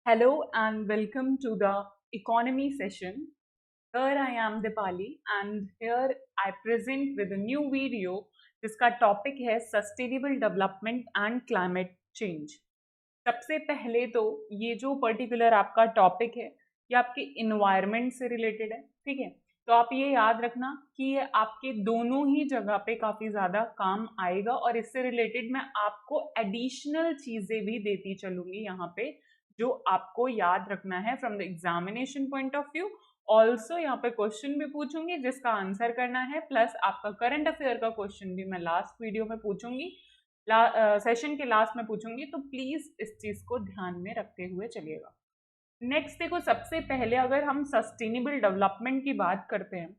Hello and welcome to the economy session. Here I am Dipali and here I present with a new video जिसका topic है sustainable development and climate change. सबसे पहले तो ये जो particular आपका topic है ये आपके इन्वायरमेंट से रिलेटेड है, ठीक है। तो आप ये याद रखना कि ये आपके दोनों ही जगह पे काफ़ी ज़्यादा काम आएगा और इससे रिलेटेड मैं आपको एडिशनल चीज़ें भी देती चलूँगी यहाँ पे जो आपको याद रखना है from the examination point of view. Also यहाँ पे क्वेश्चन भी पूछूंगी जिसका आंसर करना है, प्लस आपका करंट अफेयर का क्वेश्चन भी मैं लास्ट वीडियो में पूछूंगी, सेशन के लास्ट में पूछूंगी। तो प्लीज इस चीज को ध्यान में रखते हुए चलिएगा। नेक्स्ट देखो, सबसे पहले अगर हम सस्टेनेबल डेवलपमेंट की बात करते हैं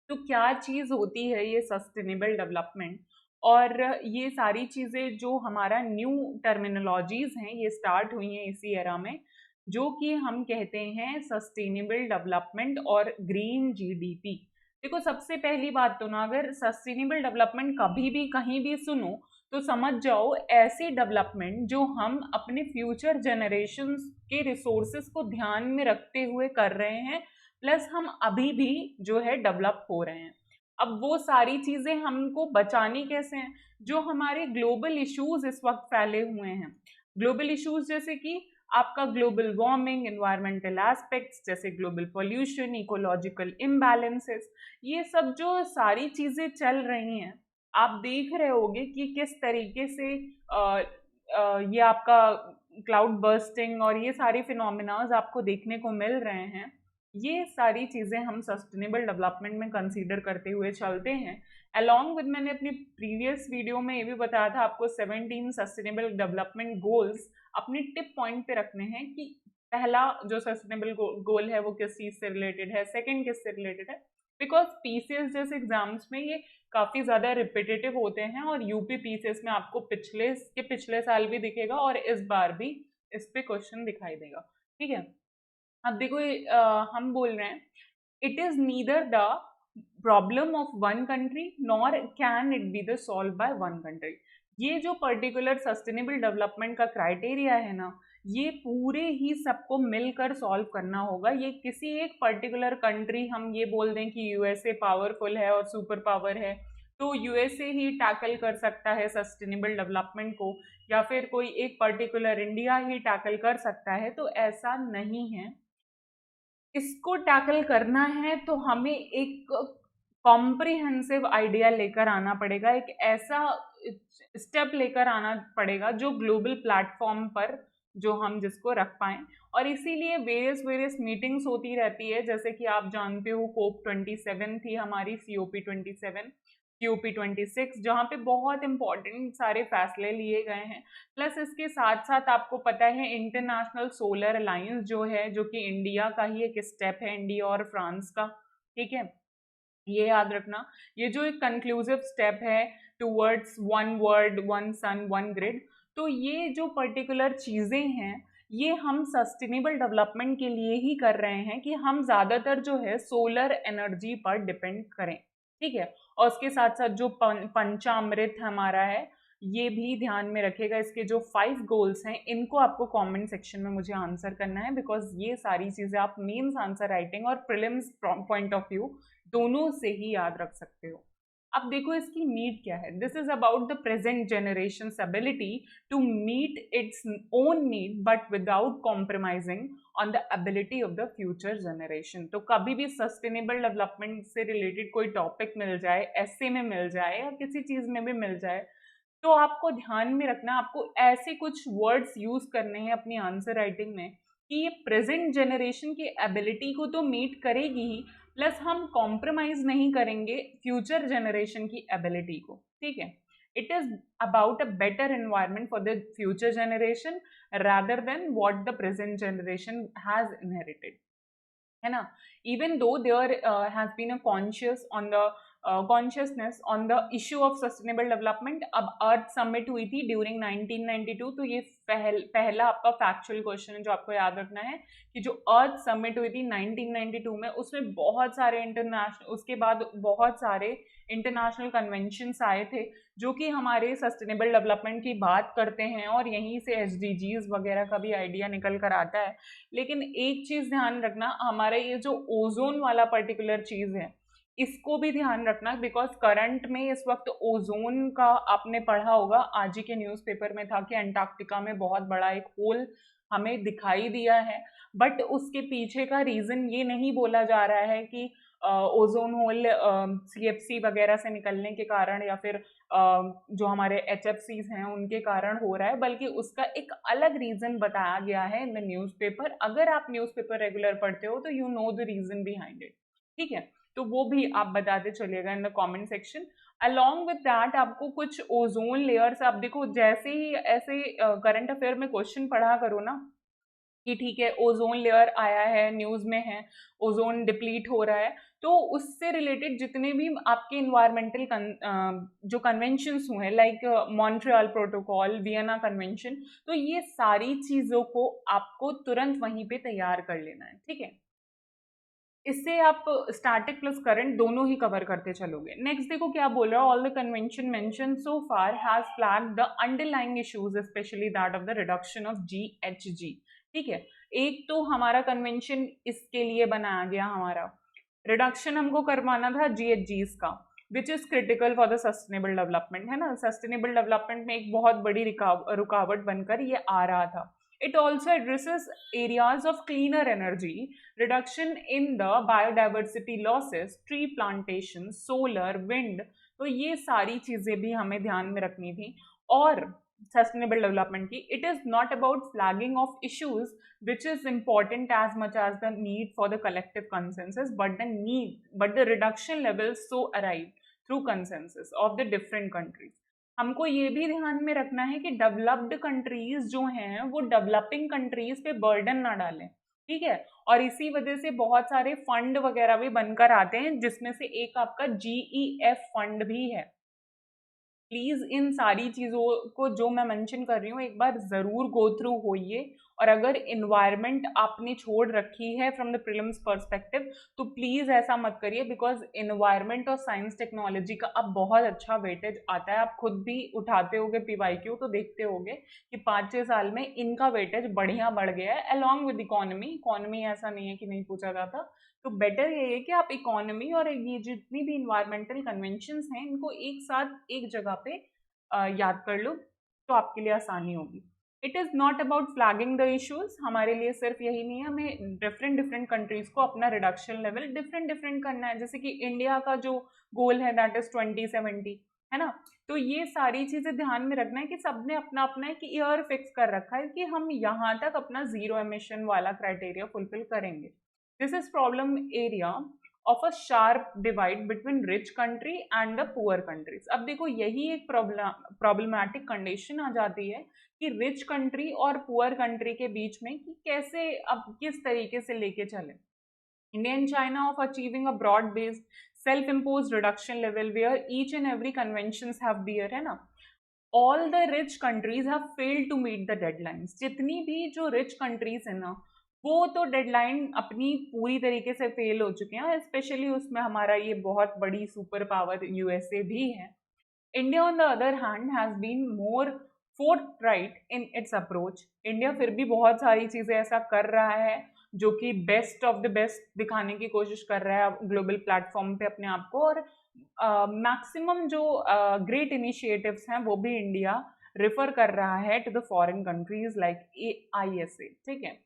तो क्या चीज होती है ये सस्टेनेबल डेवलपमेंट, और ये सारी चीजें जो हमारा न्यू टर्मिनोलॉजीज हैं ये स्टार्ट हुई हैं इसी एरा में, जो कि हम कहते हैं सस्टेनेबल डेवलपमेंट और ग्रीन जीडीपी। देखो सबसे पहली बात तो ना, अगर सस्टेनेबल डेवलपमेंट कभी भी कहीं भी सुनो तो समझ जाओ ऐसी डेवलपमेंट जो हम अपने फ्यूचर जनरेशन्स के रिसोर्सेज को ध्यान में रखते हुए कर रहे हैं, प्लस हम अभी भी जो है डेवलप हो रहे हैं। अब वो सारी चीजें हमको बचानी कैसे हैं, जो हमारे ग्लोबल इश्यूज इस वक्त फैले हुए हैं। ग्लोबल इश्यूज जैसे कि आपका ग्लोबल वार्मिंग, एनवायरमेंटल एस्पेक्ट्स जैसे ग्लोबल पोल्यूशन, इकोलॉजिकल इम्बैलेंसेस, ये सब जो सारी चीजें चल रही हैं, आप देख रहे होगे कि किस तरीके से ये आपका क्लाउड बर्स्टिंग और ये सारी फिनोमिनाज आपको देखने को मिल रहे हैं। ये सारी चीज़ें हम सस्टेनेबल डेवलपमेंट में कंसीडर करते हुए चलते हैं। अलॉन्ग विद, मैंने अपनी प्रीवियस वीडियो में ये भी बताया था आपको 17 सस्टेनेबल डेवलपमेंट गोल्स अपने टिप पॉइंट पे रखने हैं कि पहला जो सस्टेनेबल गोल है वो किस चीज़ से रिलेटेड है, सेकंड किस से रिलेटेड है। बिकॉज पीसीएस जैसे एग्जाम्स में ये काफ़ी ज़्यादा रिपीटेटिव होते हैं और यूपी पीसीएस में आपको पिछले साल भी दिखेगा और इस बार भी इस पे क्वेश्चन दिखाई देगा, ठीक है। अब देखो हम बोल रहे हैं it is neither the problem of one country nor can it be the solve by one country. ये जो पर्टिकुलर सस्टेनेबल डेवलपमेंट का क्राइटेरिया है ना, ये पूरे ही सबको मिलकर सॉल्व करना होगा। ये किसी एक पर्टिकुलर कंट्री, हम ये बोल दें कि यूएसए पावरफुल है और सुपर पावर है तो यूएसए ही टैकल कर सकता है सस्टेनेबल डेवलपमेंट को, या फिर कोई एक पर्टिकुलर इंडिया ही टैकल कर सकता है, तो ऐसा नहीं है। इसको टैकल करना है तो हमें एक कॉम्प्रिहेंसिव आइडिया लेकर आना पड़ेगा, एक ऐसा स्टेप लेकर आना पड़ेगा जो ग्लोबल प्लेटफॉर्म पर जो हम जिसको रख पाएं। और इसीलिए वेरियस वेरियस मीटिंग्स होती रहती है, जैसे कि आप जानते हो COP27 थी हमारी, COP27, COP26, जहाँ पे बहुत इंपॉर्टेंट सारे फैसले लिए गए हैं। प्लस इसके साथ साथ आपको पता है इंटरनेशनल सोलर अलायंस जो है, जो कि इंडिया का ही एक स्टेप है, इंडिया और फ्रांस का, ठीक है। ये याद रखना, ये जो एक कंक्लूसिव स्टेप है towards one world one sun one grid, तो ये जो पर्टिकुलर चीज़ें हैं ये हम सस्टेनेबल डेवलपमेंट के लिए ही कर रहे हैं कि हम ज़्यादातर जो है सोलर एनर्जी पर डिपेंड करें, ठीक है। और उसके साथ साथ जो पंचामृत हमारा है ये भी ध्यान में रखेगा। इसके जो 5 गोल्स हैं इनको आपको कमेंट सेक्शन में मुझे आंसर करना है, बिकॉज ये सारी चीज़ें आप मेंस आंसर राइटिंग और प्रीलिम्स पॉइंट ऑफ व्यू दोनों से ही याद रख सकते हो। अब देखो इसकी नीड क्या है। This is about the present generation ability to meet its own need but without compromising on the ability of the future generation. तो कभी भी सस्टेनेबल डेवलपमेंट से रिलेटेड कोई टॉपिक मिल जाए, एसे में मिल जाए या किसी चीज में भी मिल जाए, तो आपको ध्यान में रखना, आपको ऐसे कुछ वर्ड्स यूज करने हैं अपनी आंसर राइटिंग में कि ये प्रेजेंट जनरेशन की एबिलिटी को तो मीट करेगी ही, प्लस हम कॉम्प्रोमाइज नहीं करेंगे फ्यूचर जनरेशन की एबिलिटी को, ठीक है। It is about a better environment for the future generation rather than what the present generation has inherited, है ना। Even though there has been a conscious on the consciousness on the issue of sustainable development. अब Earth summit हुई थी during 1992, तो ये पहला आपका factual question है जो आपको याद रखना है कि जो अर्थ समिट हुई थी 1992 में, उसमें बहुत सारे उसके बाद बहुत सारे इंटरनेशनल कन्वेंशंस आए थे जो कि हमारे सस्टेनेबल डेवलपमेंट की बात करते हैं, और यहीं से SDGs वगैरह का भी आइडिया निकल कर आता है। लेकिन एक चीज ध्यान रखना, हमारा ये जो ओजोन वाला पर्टिकुलर चीज है, इसको भी ध्यान रखना, बिकॉज करंट में इस वक्त ओजोन का आपने पढ़ा होगा, आज ही के न्यूज़पेपर में था कि अंटार्कटिका में बहुत बड़ा एक होल हमें दिखाई दिया है। बट उसके पीछे का रीजन ये नहीं बोला जा रहा है कि ओजोन होल CFC वगैरह से निकलने के कारण या फिर जो हमारे HFCs हैं उनके कारण हो रहा है, बल्कि उसका एक अलग रीजन बताया गया है इन द न्यूज़पेपर। अगर आप न्यूज़पेपर रेगुलर पढ़ते हो तो you know the reason behind it, ठीक है? तो वो भी आप बताते चलिएगा in the comment section. Along with that आपको कुछ ओजोन लेयर्स, आप देखो जैसे ही ऐसे करंट अफेयर में क्वेश्चन पढ़ा करो ना कि ठीक है ओजोन लेयर आया है, न्यूज में है, ओजोन डिप्लीट हो रहा है, तो उससे रिलेटेड जितने भी आपके इन्वायरमेंटल जो कन्वेंशंस हुए हैं, like Montreal protocol, Vienna convention, तो ये सारी चीजों को आपको तुरंत वहीं पे तैयार कर लेना है, ठीक है? इससे आप स्टैटिक प्लस करंट दोनों ही कवर करते चलोगे। नेक्स्ट देखो क्या बोल रहा है, all the convention mention so far has flagged the underlying issues specially that of the reduction of GHG, ठीक है? एक तो हमारा कन्वेंशन इसके लिए बनाया गया, हमारा रिडक्शन हमको करवाना था GHGs का, which is critical for the sustainable development, है ना? सस्टेनेबल डेवलपमेंट में एक बहुत बड़ी रुकावट बनकर ये आ रहा था। It also addresses areas of cleaner energy, reduction in the biodiversity losses, tree plantation, solar, wind, तो ये सारी चीजें भी हमें ध्यान में रखनी थी। और सस्टेनेबल डेवलपमेंट की, it is not about flagging of issues which is important as much as the need for the collective consensus, but the reduction levels so arrived through consensus of the different countries। हमको ये भी ध्यान में रखना है कि developed countries जो हैं वो डेवलपिंग कंट्रीज पे बर्डन ना डालें, ठीक है? और इसी वजह से बहुत सारे फंड वगैरह भी बनकर आते हैं, जिसमें से एक आपका GEF फंड भी है। प्लीज इन सारी चीजों को जो मैं मेंशन कर रही हूँ एक बार जरूर गो थ्रू होइए। और अगर इन्वायरमेंट आपने छोड़ रखी है फ्रॉम द प्रीलिम्स पर्सपेक्टिव तो प्लीज ऐसा मत करिए, बिकॉज इन्वायरमेंट और साइंस टेक्नोलॉजी का अब बहुत अच्छा वेटेज आता है। आप खुद भी उठाते होगे PYQ तो देखते होगे कि 5-6 साल में इनका वेटेज बढ़िया बढ़ गया है अलॉन्ग विद इकोनॉमी ऐसा नहीं है कि नहीं पूछा जाता। तो बेटर ये है कि आप इकोनॉमी और ये जितनी भी इन्वायरमेंटल कन्वेंशंस हैं इनको एक साथ एक जगह पे याद कर लो तो आपके लिए आसानी होगी। It is not about flagging the issues, हमारे लिए सिर्फ यही नहीं है, हमें डिफरेंट कंट्रीज को अपना रिडक्शन लेवल डिफरेंट करना है। जैसे कि इंडिया का जो गोल है दैट इज 2070, है ना? तो ये सारी चीजें ध्यान में रखना है कि सबने अपना अपना एक ईयर फिक्स कर रखा है कि हम यहाँ तक अपना जीरो एमिशन वाला क्राइटेरिया फुलफिल करेंगे। This is problem area of a sharp divide between rich country and the poor countries. अब देखो यही एक प्रॉब्लमैटिक कंडीशन आ जाती है कि रिच कंट्री और पुअर कंट्री के बीच में कि कैसे अब किस तरीके से लेके चले। India and China of achieving a broad-based self-imposed reduction level where each and every conventions have there, है ना? All the rich countries have failed to meet the deadlines। जितनी भी जो rich countries है ना वो तो डेडलाइन अपनी पूरी तरीके से फेल हो चुके हैं, स्पेशली उसमें हमारा ये बहुत बड़ी सुपर पावर USA भी है। India on the other hand has been more forthright in its approach. India फिर भी बहुत सारी चीजें ऐसा कर रहा है जो कि बेस्ट ऑफ द बेस्ट दिखाने की कोशिश कर रहा है ग्लोबल प्लेटफॉर्म पे अपने आप को, और मैक्सिमम जो ग्रेट इनिशिएटिव्स हैं वो भी इंडिया रिफर कर रहा है to the foreign countries like ISA, ठीक है?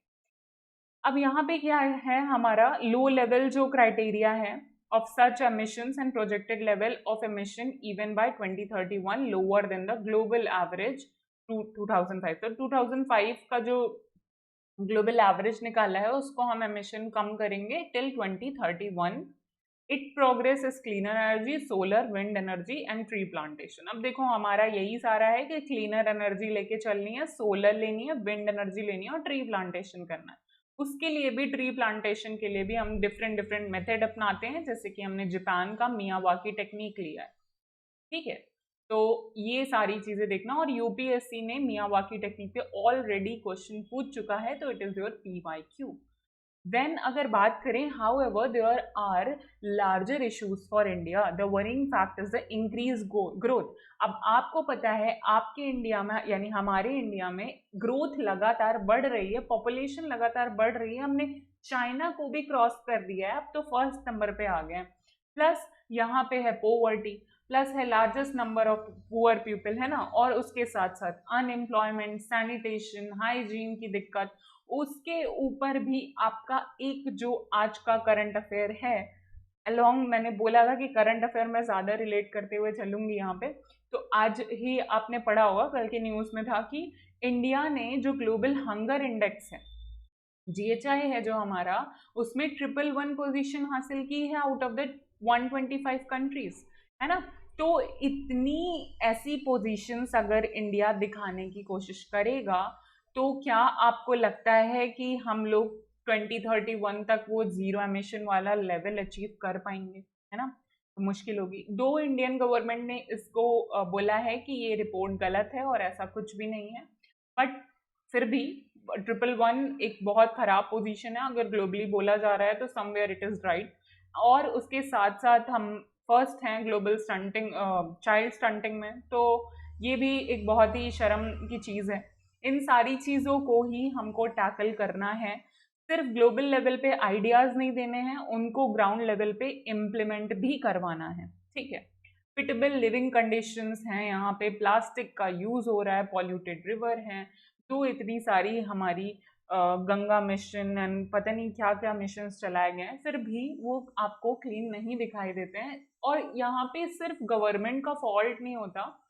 अब यहाँ पे क्या है हमारा लो लेवल जो क्राइटेरिया है of such emissions and projected level of emission even by 2031 lower than the global average to 2005। तो 2005 का जो ग्लोबल एवरेज निकाला है उसको हम एमिशन कम करेंगे till 2031। It progress is cleaner energy, solar, wind energy and tree plantation. अब देखो हमारा यही सारा है कि क्लीनर एनर्जी लेके चलनी है, सोलर लेनी है, विंड एनर्जी लेनी है और ट्री प्लांटेशन करना है। उसके लिए भी ट्री प्लांटेशन के लिए भी हम डिफरेंट डिफरेंट मेथड अपनाते हैं, जैसे कि हमने जापान का मियावाकी टेक्निक लिया है, ठीक है। तो ये सारी चीजें देखना, और यूपीएससी ने मियावाकी टेक्निक पे ऑलरेडी क्वेश्चन पूछ चुका है, तो it is your PYQ. Then अगर बात करें, however there are larger issues for India, the worrying fact is the increase growth. अब आपको पता है आपके इंडिया में, यानी हमारे इंडिया में ग्रोथ लगातार बढ़ रही है, पॉपुलेशन लगातार बढ़ रही है, हमने चाइना को भी क्रॉस कर दिया है, अब तो फर्स्ट नंबर पे आ गए। प्लस यहाँ पे है पोवर्टी, प्लस है largest number of poor people, है ना, और उसके साथ साथ अनएम्प्लॉयमेंट, सैनिटेशन, हाइजीन की दिक्कत, उसके ऊपर भी आपका एक जो आज का करंट अफेयर है अलॉन्ग, मैंने बोला था कि करंट अफेयर में ज़्यादा रिलेट करते हुए चलूंगी यहाँ पे, तो आज ही आपने पढ़ा होगा, कल के न्यूज़ में था कि इंडिया ने जो ग्लोबल हंगर इंडेक्स है, जीएचआई है जो हमारा, उसमें 111 पोजीशन हासिल की है आउट ऑफ द 125 कंट्रीज, है ना। तो इतनी ऐसी पोजीशंस अगर इंडिया दिखाने की कोशिश करेगा, तो क्या आपको लगता है कि हम लोग 2031 तक वो जीरो एमिशन वाला लेवल अचीव कर पाएंगे, है ना। तो मुश्किल होगी। दो इंडियन गवर्नमेंट ने इसको बोला है कि ये रिपोर्ट गलत है और ऐसा कुछ भी नहीं है, बट फिर भी 111 एक बहुत खराब पोजीशन है, अगर ग्लोबली बोला जा रहा है तो समवेयर इट इज राइट। और उसके साथ साथ हम फर्स्ट हैं ग्लोबल स्टंटिंग, चाइल्ड स्टंटिंग में, तो ये भी एक बहुत ही शर्म की चीज़ है। इन सारी चीज़ों को ही हमको टैकल करना है, सिर्फ ग्लोबल लेवल पे आइडियाज़ नहीं देने हैं, उनको ग्राउंड लेवल पे इम्प्लीमेंट भी करवाना है, ठीक है। फिटेबल लिविंग कंडीशंस हैं, यहाँ पे प्लास्टिक का यूज़ हो रहा है, पॉल्यूटेड रिवर हैं, तो इतनी सारी हमारी गंगा मिशन एंड पता नहीं क्या क्या मिशन चलाए गए हैं, फिर भी वो आपको क्लीन नहीं दिखाई देते हैं। और यहाँ पे सिर्फ गवर्नमेंट का फॉल्ट नहीं होता,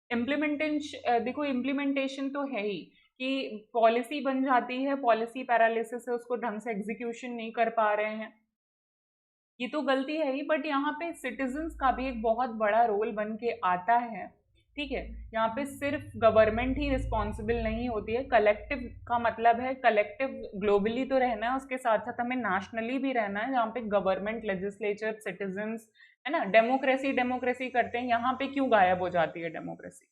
इम्प्लीमेंटेशन देखो, इम्प्लीमेंटेशन तो है ही कि पॉलिसी बन जाती है, पॉलिसी पैरालिसिस है, उसको ढंग से एग्जीक्यूशन नहीं कर पा रहे हैं, ये तो गलती है ही, बट यहाँ पे सिटीजन्स का भी एक बहुत बड़ा रोल बन के आता है, ठीक है। यहाँ पे सिर्फ गवर्नमेंट ही रिस्पॉन्सिबल नहीं होती है, कलेक्टिव का मतलब है कलेक्टिव ग्लोबली तो रहना है, उसके साथ साथ हमें नेशनली भी रहना है, जहाँ पे गवर्नमेंट, लेजिस्लेचर, सिटीजन्स, है ना, डेमोक्रेसी डेमोक्रेसी करते हैं। यहाँ पे क्यों गायब हो जाती है डेमोक्रेसी?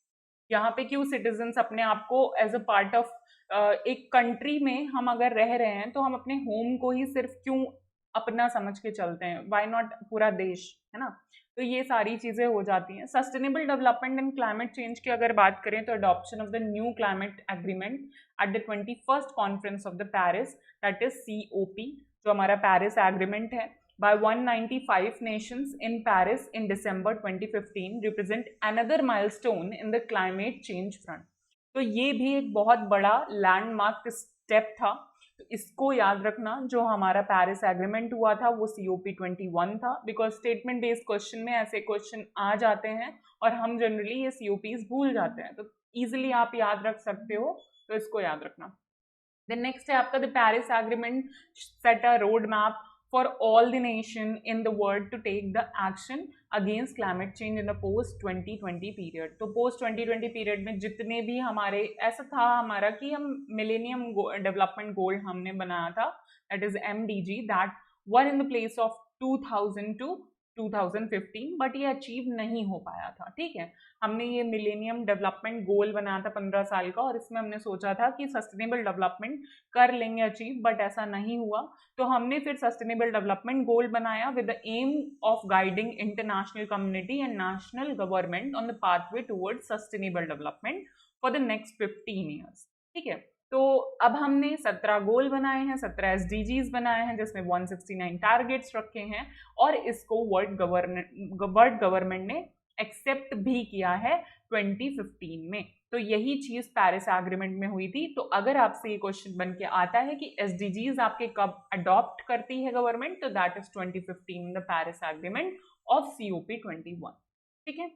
यहाँ पे क्यों सिटीजन्स अपने आप को एज अ पार्ट ऑफ एक कंट्री में हम अगर रह रहे हैं, तो हम अपने होम को ही सिर्फ क्यों अपना समझ के चलते हैं, वाई नॉट पूरा देश, है ना। तो ये सारी चीजें हो जाती हैं। Sustainable development and climate change की अगर बात करें, तो adoption of the new climate agreement at the 21st conference of the Paris, that is COP, जो हमारा पेरिस एग्रीमेंट है, by 195 nations in Paris in December 2015 represent another milestone in the climate change front। तो ये भी एक बहुत बड़ा landmark step था, तो इसको याद रखना। जो हमारा पेरिस एग्रीमेंट हुआ था वो COP21 था, बिकॉज स्टेटमेंट बेस्ड क्वेश्चन में ऐसे क्वेश्चन आ जाते हैं और हम जनरली ये COPs भूल जाते हैं, तो इजिली आप याद रख सकते हो, तो इसको याद रखना। देन नेक्स्ट है आपका the Paris agreement set a road map for all the nation in the world to take the action against climate change in the post 2020 period। तो post 2020 period में जितने भी हमारे, ऐसा था हमारा कि हम मिलेनियम डेवलपमेंट गोल हमने बनाया था, that is MDG, that were in the place of 2000 to 2015, but ये अचीव नहीं हो पाया था, ठीक है। हमने ये मिलेनियम डेवलपमेंट गोल बनाया था 15 साल का, और इसमें हमने सोचा था कि सस्टेनेबल डेवलपमेंट कर लेंगे अचीव, बट ऐसा नहीं हुआ। तो हमने फिर सस्टेनेबल डेवलपमेंट गोल बनाया with the aim of guiding international community and national government on the pathway towards sustainable development for the next 15 years, ठीक है। तो अब हमने 17 गोल बनाए हैं, 17 SDGs बनाए हैं, जिसमें 169 टारगेट्स रखे हैं, और इसको वर्ल्ड गवर्नमेंट ने एक्सेप्ट भी किया है 2015 में। तो यही चीज पेरिस एग्रीमेंट में हुई थी। तो अगर आपसे ये क्वेश्चन बन के आता है कि SDGs आपके कब अडॉप्ट करती है गवर्नमेंट, तो that is 2015 the Paris agreement of COP21, ठीक है।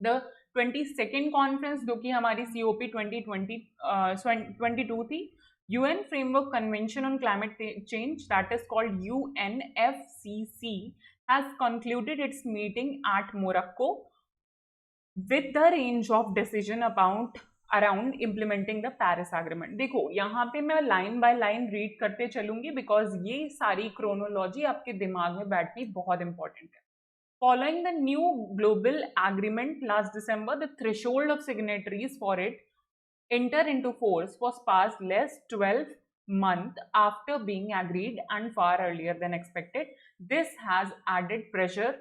द 22nd कॉन्फ्रेंस, जो कि हमारी COP 2022 थी, UN framework convention on climate change, that is called UNFCC, has concluded its meeting at Morocco with the range of decision about around implementing the Paris agreement. देखो यहाँ पे मैं line by line read करते चलूंगी because ये सारी chronology आपके दिमाग में बैठनी बहुत इंपॉर्टेंट है। Following the new global agreement last December, the threshold of signatories for it enter into force was passed less 12 months after being agreed and far earlier than expected. This has added pressure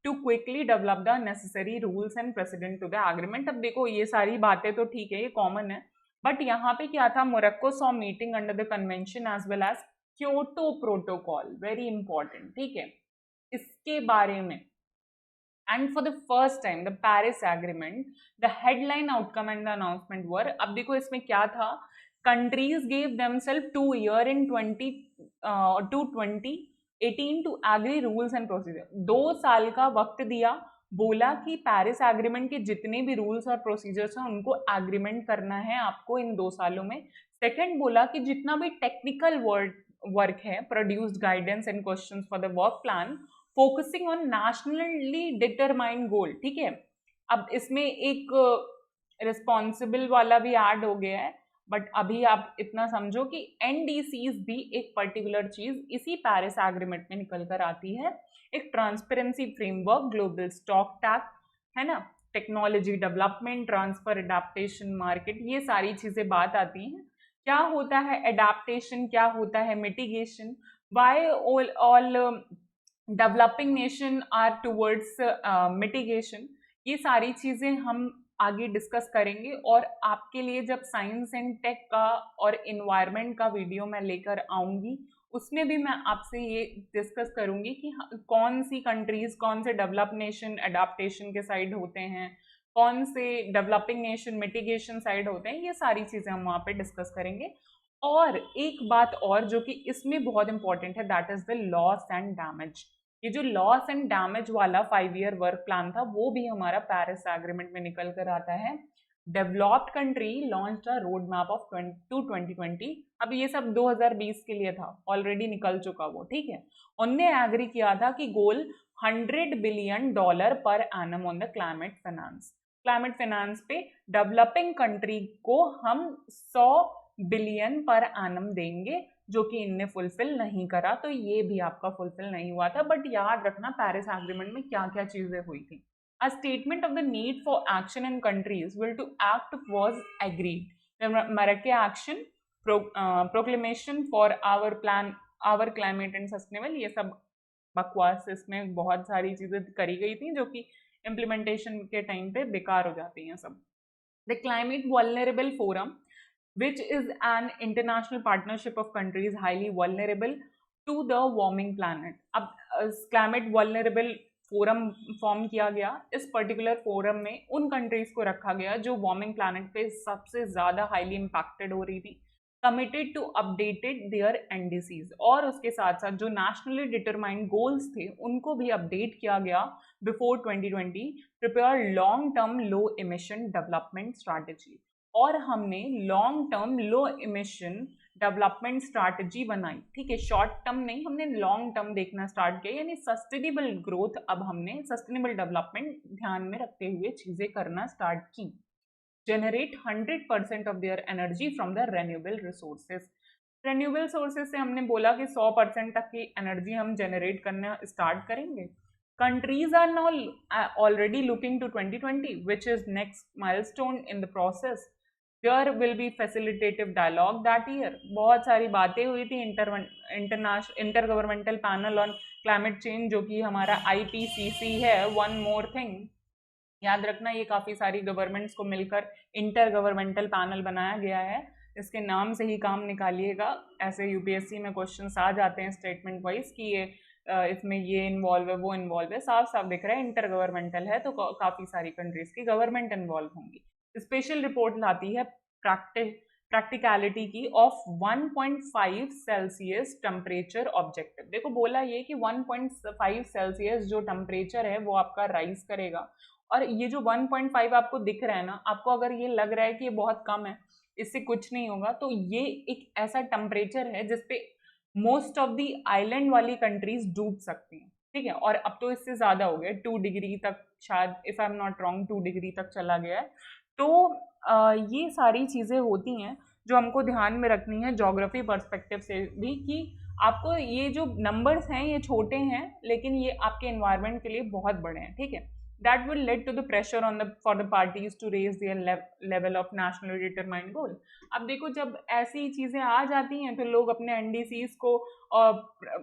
to quickly develop the necessary rules and precedent to the agreement. अब देखो ये सारी बातें तो ठीक है, ये common है, बट यहाँ पे क्या था, Morocco saw meeting under the convention as well as Kyoto Protocol, very important, ठीक है, इसके बारे में। And for the first time, the Paris Agreement, the headline outcome and the announcement were, अब देखो इसमें क्या था, countries gave themselves 2 years in 2018 to agree rules and procedure। 2 साल का वक्त दिया, बोला कि पेरिस एग्रीमेंट के जितने भी रूल्स और प्रोसीजर्स हैं उनको एग्रीमेंट करना है आपको इन 2 सालों में। सेकंड बोला कि जितना भी टेक्निकल वर्क है, produced guidance and questions for the work plan focusing on nationally determined goal, ठीक है। अब इसमें एक रिस्पॉन्सिबल वाला भी ऐड हो गया है, बट अभी आप इतना समझो कि एनडीसीज भी एक पर्टिकुलर चीज इसी पेरिस एग्रीमेंट में निकल कर आती है, एक transparency framework, global stock tax, है ना, technology development, transfer, adaptation, market, ये सारी चीजें बात आती हैं। क्या होता है एडाप्टेशन, क्या होता है mitigation, why all developing nation are towards mitigation, ये सारी चीजें हम आगे डिस्कस करेंगे। और आपके लिए जब साइंस एंड टेक का और इन्वायरमेंट का वीडियो मैं लेकर आऊंगी उसमें भी मैं आपसे ये डिस्कस करूंगी कि कौन सी कंट्रीज, कौन से डेवलप नेशन एडाप्टेशन के साइड होते हैं, कौन से डेवलपिंग नेशन मिटिगेशन साइड होते हैं, ये सारी चीजें हम वहाँ पे डिस्कस करेंगे। और एक बात और जो कि इसमें बहुत इंपॉर्टेंट है, that is the loss and damage. ये जो लॉस एंड डैमेज वाला 5 ईयर वर्क प्लान था वो भी हमारा पेरिस एग्रीमेंट में निकल कर आता है। Developed country launch a road map of 2020। अब ये सब 2020 के लिए था, ऑलरेडी निकल चुका वो, ठीक है। उनने एग्री किया था कि गोल $100 billion per annum on the climate finance पे डेवलपिंग कंट्री को हम 100 बिलियन पर एनम देंगे, जो कि इनने फुलफिल नहीं करा, तो ये भी आपका फुलफिल नहीं हुआ था। बट याद रखना पेरिस एग्रीमेंट में क्या क्या चीजें हुई थी। A statement of the need for action in countries will to act was agreed. Marrakech action, proclamation for our plan, our climate and sustainable, ये सब बकवास, इसमें बहुत सारी चीजें करी गई थी जो कि इम्प्लीमेंटेशन के टाइम पे बेकार हो जाती हैं सब। The climate vulnerable forum, which is an international partnership of countries highly vulnerable to the warming planet। अब climate vulnerable फोरम फॉर्म किया गया, इस पर्टिकुलर फोरम में उन कंट्रीज को रखा गया जो वार्मिंग प्लैनेट पे सबसे ज्यादा हाईली इम्पैक्टेड हो रही थी, committed to updated their NDCs, और उसके साथ साथ जो नेशनली डिटरमाइंड गोल्स थे उनको भी अपडेट किया गया बिफोर 2020, प्रिपेयर लॉन्ग टर्म लो इमिशन डेवलपमेंट स्ट्रैटेजी। और हमने लॉन्ग टर्म लो इमिशन डेवलपमेंट स्ट्रैटेजी बनाई, ठीक है, शॉर्ट टर्म नहीं, हमने लॉन्ग टर्म देखना स्टार्ट किया, यानी सस्टेनेबल ग्रोथ, अब हमने सस्टेनेबल डेवलपमेंट ध्यान में रखते हुए चीजें करना स्टार्ट की। Generate 100% of their energy from the renewable resources. Renewable sources से हमने बोला कि 100% तक की एनर्जी हम जनरेट करना स्टार्ट करेंगे। Countries are now already looking to 2020, which is next milestone in the process. There will be facilitative dialogue that year। बहुत सारी बातें हुई थी, intergovernmental panel on climate change, जो कि हमारा IPCC है। वन मोर थिंग याद रखना, ये काफ़ी सारी गवर्नमेंट्स को मिलकर इंटरगवर्नमेंटल पैनल बनाया गया है, इसके नाम से ही काम निकालिएगा, ऐसे UPSC में क्वेश्चंस आ जाते हैं स्टेटमेंट वाइज कि ये इसमें ये इन्वॉल्व है, वो इन्वॉल्व है, साफ साफ दिख रहा है इंटर गवर्नमेंटल है, तो काफ़ी सारी कंट्रीज की गवर्नमेंट इन्वॉल्व होंगी। स्पेशल रिपोर्ट लाती है प्रैक्टिकलिटी की ऑफ 1.5 सेल्सियस टेम्परेचर ऑब्जेक्टिव। देखो बोला ये कि 1.5 सेल्सियस जो टेम्परेचर है वो आपका राइज करेगा, और ये जो 1.5 आपको दिख रहा है ना, आपको अगर ये लग रहा है कि ये बहुत कम है, इससे कुछ नहीं होगा, तो ये एक ऐसा टेम्परेचर है जिसपे मोस्ट ऑफ दी आइलैंड वाली कंट्रीज डूब सकती हैं, ठीक है। और अब तो इससे ज्यादा हो गया, 2 डिग्री तक शायद, if I am not wrong, 2 degree तक चला गया है। तो ये सारी चीज़ें होती हैं जो हमको ध्यान में रखनी है ज्योग्राफी पर्सपेक्टिव से भी, कि आपको ये जो नंबर्स हैं ये छोटे हैं लेकिन ये आपके एनवायरनमेंट के लिए बहुत बड़े हैं, ठीक है। That will led to the pressure on the for the parties to raise their level of nationally determined goal. अब देखो, जब ऐसी चीज़ें आ जाती हैं तो लोग अपने एनडीसीज को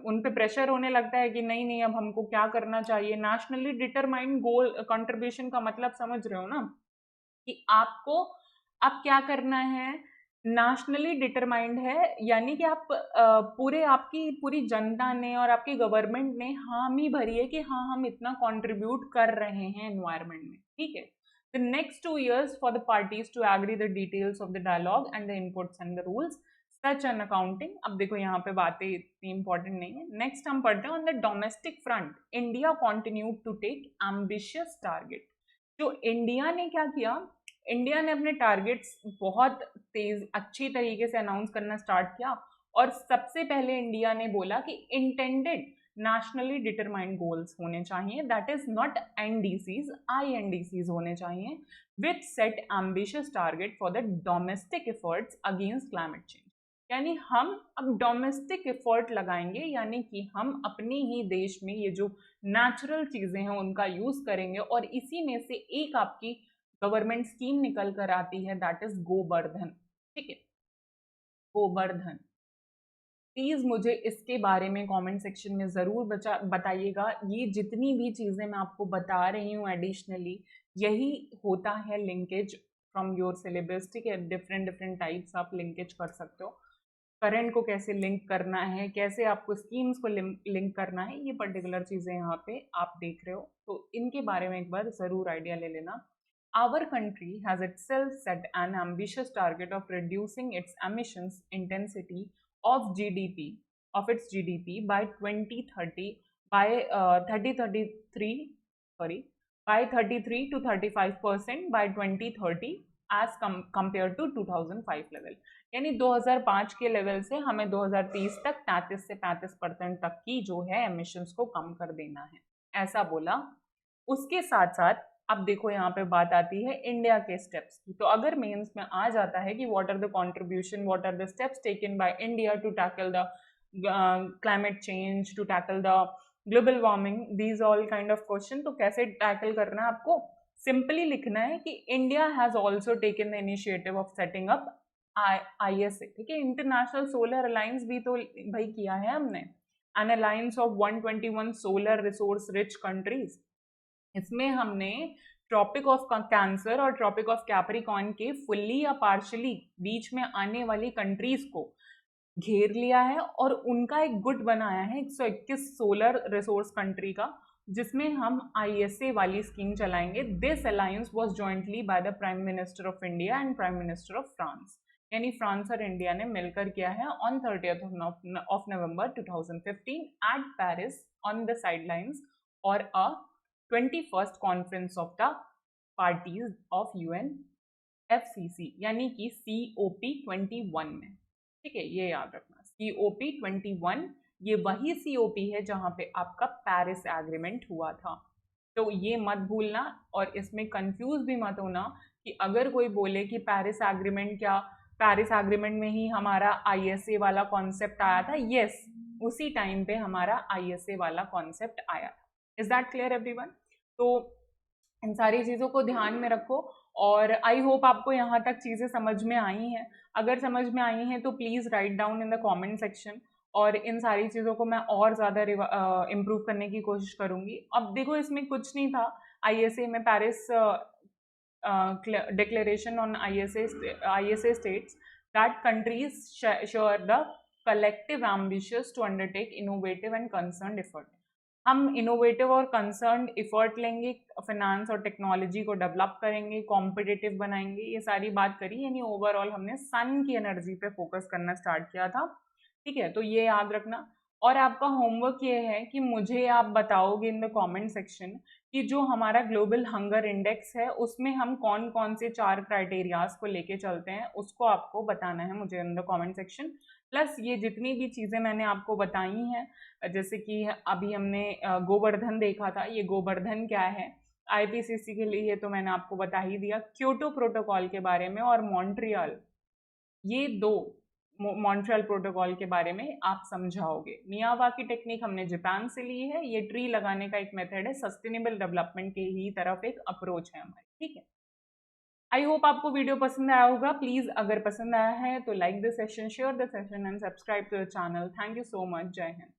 उन पे प्रेशर होने लगता है कि नहीं नहीं अब हमको क्या करना चाहिए। नेशनली डिटरमाइंड गोल कंट्रीब्यूशन का मतलब समझ रहे हो ना, कि आपको अब क्या करना है। नेशनली डिटरमाइंड है यानी कि आप पूरे आपकी पूरी जनता ने और आपकी गवर्नमेंट ने हामी भरी है कि हाँ हम इतना कंट्रीब्यूट कर रहे हैं एनवायरनमेंट में, ठीक है। The next 2 years for the parties to agree the details of the dialogue and the inputs and the rules such an accounting. अब देखो यहाँ पे बातें इतनी इंपॉर्टेंट नहीं है। नेक्स्ट हम पढ़ते हैं on the domestic front India continue to take ambitious target. जो इंडिया ने क्या किया, इंडिया ने अपने टारगेट्स बहुत तेज अच्छी तरीके से अनाउंस करना स्टार्ट किया। और सबसे पहले इंडिया ने बोला कि इंटेंडेड नेशनली डिटरमाइंड गोल्स होने चाहिए, that is not NDCs, INDCs होने चाहिए, which set ambitious target for the domestic efforts against climate change. यानी हम अब डोमेस्टिक एफर्ट लगाएंगे, यानी कि हम अपने ही देश में ये जो नेचुरल चीजें हैं उनका यूज करेंगे। और इसी में से एक आपकी गवर्नमेंट स्कीम निकल कर आती है, दैट इज गोवर्धन, ठीक है, गोवर्धन। प्लीज मुझे इसके बारे में कमेंट सेक्शन में जरूर बताइएगा। ये जितनी भी चीजें मैं आपको बता रही हूँ एडिशनली, यही होता है लिंकेज फ्रॉम योर सिलेबस, ठीक है। डिफरेंट डिफरेंट टाइप्स आप लिंकेज कर सकते हो। करंट को कैसे लिंक करना है, कैसे आपको स्कीम्स को लिंक करना है, ये पर्टिकुलर चीजें यहाँ पे आप देख रहे हो, तो इनके बारे में एक बार जरूर आइडिया ले लेना। Our country has itself set an ambitious target of reducing its emissions intensity of GDP of its GDP by 2030 by 33 by 33 to 35% by 2030 as compared to 2005 level। यानी 2005 के लेवल से हमें 2030 तक 33 से 35% तक की जो है एमिशंस को कम कर देना है, ऐसा बोला। उसके साथ साथ अब देखो यहाँ पे बात आती है इंडिया के स्टेप्स की। तो अगर मेंस में आ जाता है कि what are the contribution, what are the steps taken by India to tackle the climate change, to tackle the global warming, these all kind of question, तो कैसे टैकल करना है आपको, सिंपली लिखना है कि India has also taken the initiative of setting up ISA, ठीक है, इंटरनेशनल सोलर अलायंस भी तो भाई किया है हमने, N alliance of 121 solar resource rich countries. इसमें हमने ट्रॉपिक ऑफ कैंसर और ट्रॉपिक ऑफ कैप्रिकॉर्न के फुल्ली या पार्शली बीच में आने वाली कंट्रीज को घेर लिया है और उनका एक गुट बनाया है 121 सोलर रिसोर्स कंट्री का, जिसमें हम ISA वाली स्कीम चलाएंगे। This alliance was jointly by the prime minister of India and prime minister of France. यानी फ्रांस और इंडिया ने मिलकर किया है on 30th of November 2015 eight Paris on the sidelines और अ 21st conference of the parties of UNFCC, यानी कि COP21 में, ठीक है, ये याद रखना। COP21 ये वही COP है जहां पे आपका पेरिस एग्रीमेंट हुआ था, तो ये मत भूलना। और इसमें कंफ्यूज भी मत होना कि अगर कोई बोले कि पेरिस एग्रीमेंट क्या, पेरिस एग्रीमेंट में ही हमारा ISA वाला कॉन्सेप्ट आया था। यस, उसी टाइम पे हमारा ISA वाला कॉन्सेप्ट आया था। Is that clear everyone? तो इन सारी चीज़ों को ध्यान में रखो और आई होप आपको यहाँ तक चीज़ें समझ में आई हैं। अगर समझ में आई हैं तो please write down in the comment section, और इन सारी चीज़ों को मैं और ज़्यादा इम्प्रूव करने की कोशिश करूँगी। अब देखो, इसमें कुछ नहीं था। ISA में Paris declaration on ISA states that countries share the collective ambitious to undertake innovative and concerned effort। हम इनोवेटिव और कंसर्न्ड एफर्ट लेंगे, फाइनेंस और टेक्नोलॉजी को डेवलप करेंगे, कॉम्पिटिटिव बनाएंगे, ये सारी बात करी। यानी ओवरऑल हमने सन की एनर्जी पे फोकस करना स्टार्ट किया था, ठीक है, तो ये याद रखना। और आपका होमवर्क ये है कि मुझे आप बताओगे इन द कमेंट सेक्शन कि जो हमारा ग्लोबल हंगर इंडेक्स है उसमें हम कौन कौन से 4 क्राइटेरियाज को लेके चलते हैं, उसको आपको बताना है मुझे इन द कमेंट सेक्शन। प्लस ये जितनी भी चीज़ें मैंने आपको बताई हैं, जैसे कि अभी हमने गोवर्धन देखा था, ये गोवर्धन क्या है, आईपीसीसी के लिए तो मैंने आपको बता ही दिया, क्योटो प्रोटोकॉल के बारे में और मॉन्ट्रियल, ये दो मॉन्ट्रियल प्रोटोकॉल के बारे में आप समझाओगे। मियावाकी टेक्निक हमने जापान से ली है, ये ट्री लगाने का एक मेथड है, सस्टेनेबल डेवलपमेंट के ही तरफ एक अप्रोच है हमारी, ठीक है। आई होप आपको वीडियो पसंद आया होगा। प्लीज अगर पसंद आया है तो like the session, share the session and subscribe to the channel. Thank you so much. जय हिंद।